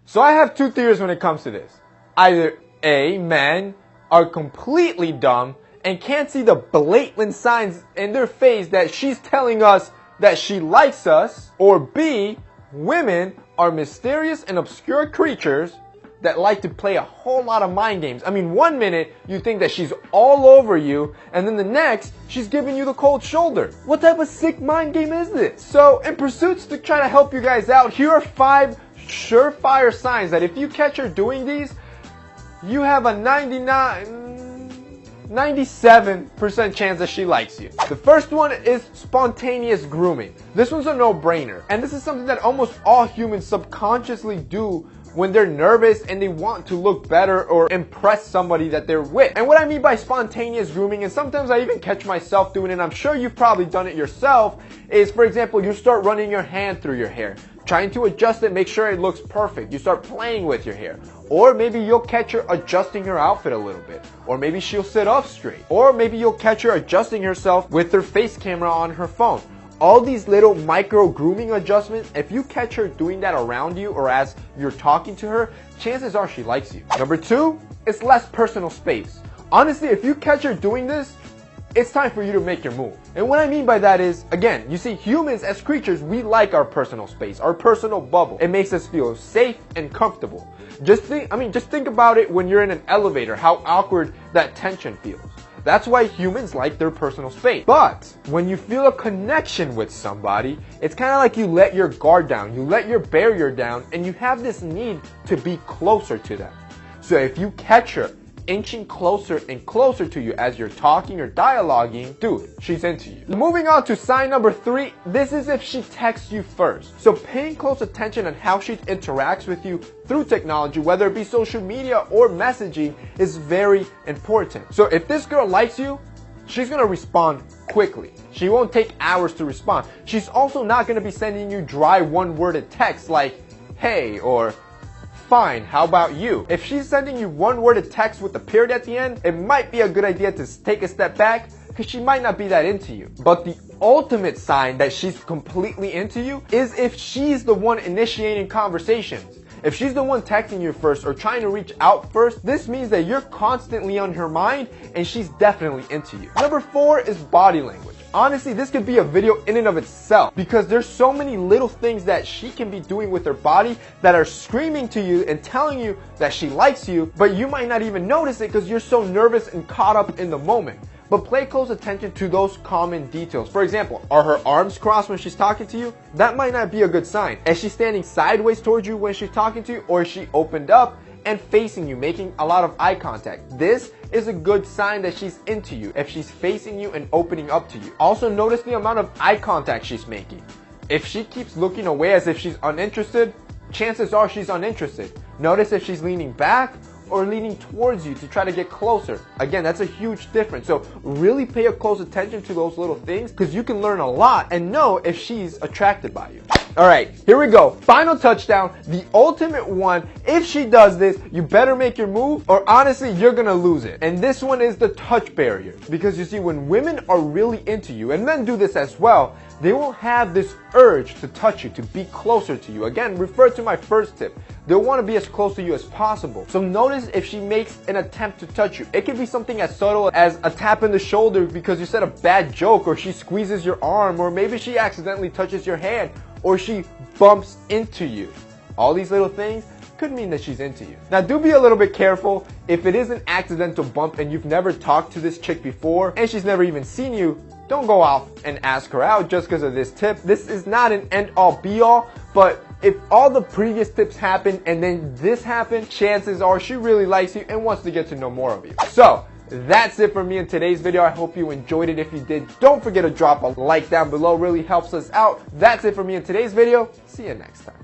So I have two theories when it comes to this. Either A, men are completely dumb and can't see the blatant signs in their face that she's telling us that she likes us, or B, women are mysterious and obscure creatures that like to play a whole lot of mind games. I mean, one minute you think that she's all over you, and then the next she's giving you the cold shoulder. What type of sick mind game is this? So in pursuits to try to help you guys out, here are 5 surefire signs that if you catch her doing these, you have a 97% chance that she likes you. The first one is spontaneous grooming. This one's a no-brainer, and this is something that almost all humans subconsciously do when they're nervous and they want to look better or impress somebody that they're with. And what I mean by spontaneous grooming, and sometimes I even catch myself doing it, and I'm sure you've probably done it yourself, is, for example, you start running your hand through your hair, trying to adjust it, make sure it looks perfect. You start playing with your hair. Or maybe you'll catch her adjusting her outfit a little bit. Or maybe she'll sit up straight. Or maybe you'll catch her adjusting herself with her face camera on her phone. All these little micro grooming adjustments, if you catch her doing that around you or as you're talking to her, chances are she likes you. Number 2 is less personal space. Honestly, if you catch her doing this, it's time for you to make your move. And what I mean by that is, again, you see, humans as creatures, we like our personal space, our personal bubble. It makes us feel safe and comfortable. Just think about it when you're in an elevator, how awkward that tension feels. That's why humans like their personal space. But when you feel a connection with somebody, it's kind of like you let your guard down, you let your barrier down, and you have this need to be closer to them. So if you catch her inching closer and closer to you as you're talking or dialoguing, dude, she's into you. Moving on to sign number 3, this is if she texts you first. So paying close attention on how she interacts with you through technology, whether it be social media or messaging, is very important. So if this girl likes you, she's gonna respond quickly. She won't take hours to respond. She's also not gonna be sending you dry one-worded text like, hey, or fine, how about you? If she's sending you one-worded text with a period at the end, it might be a good idea to take a step back because she might not be that into you. But the ultimate sign that she's completely into you is if she's the one initiating conversations. If she's the one texting you first or trying to reach out first, this means that you're constantly on her mind and she's definitely into you. Number 4 is body language. Honestly, this could be a video in and of itself because there's so many little things that she can be doing with her body that are screaming to you and telling you that she likes you, but you might not even notice it because you're so nervous and caught up in the moment. But pay close attention to those common details. For example, are her arms crossed when she's talking to you? That might not be a good sign. Is she standing sideways towards you when she's talking to you, or is she opened up and facing you, making a lot of eye contact? This is a good sign that she's into you if she's facing you and opening up to you. Also notice the amount of eye contact she's making. If she keeps looking away as if she's uninterested, chances are she's uninterested. Notice if she's leaning back or leaning towards you to try to get closer. Again, that's a huge difference. So really pay a close attention to those little things because you can learn a lot and know if she's attracted by you. All right, here we go. Final touchdown, the ultimate one. If she does this, you better make your move or honestly, you're gonna lose it. And this one is the touch barrier. Because you see, when women are really into you, and men do this as well, they will have this urge to touch you, to be closer to you. Again, refer to my first tip. They'll want to be as close to you as possible. So notice if she makes an attempt to touch you. It could be something as subtle as a tap in the shoulder because you said a bad joke, or she squeezes your arm, or maybe she accidentally touches your hand, or she bumps into you. All these little things could mean that she's into you. Now do be a little bit careful. If it is an accidental bump and you've never talked to this chick before and she's never even seen you, don't go off and ask her out just because of this tip. This is not an end-all be-all, but if all the previous tips happen and then this happened, chances are she really likes you and wants to get to know more of you. So that's it for me in today's video. I hope you enjoyed it. If you did, don't forget to drop a like down below. It really helps us out. That's it for me in today's video. See you next time.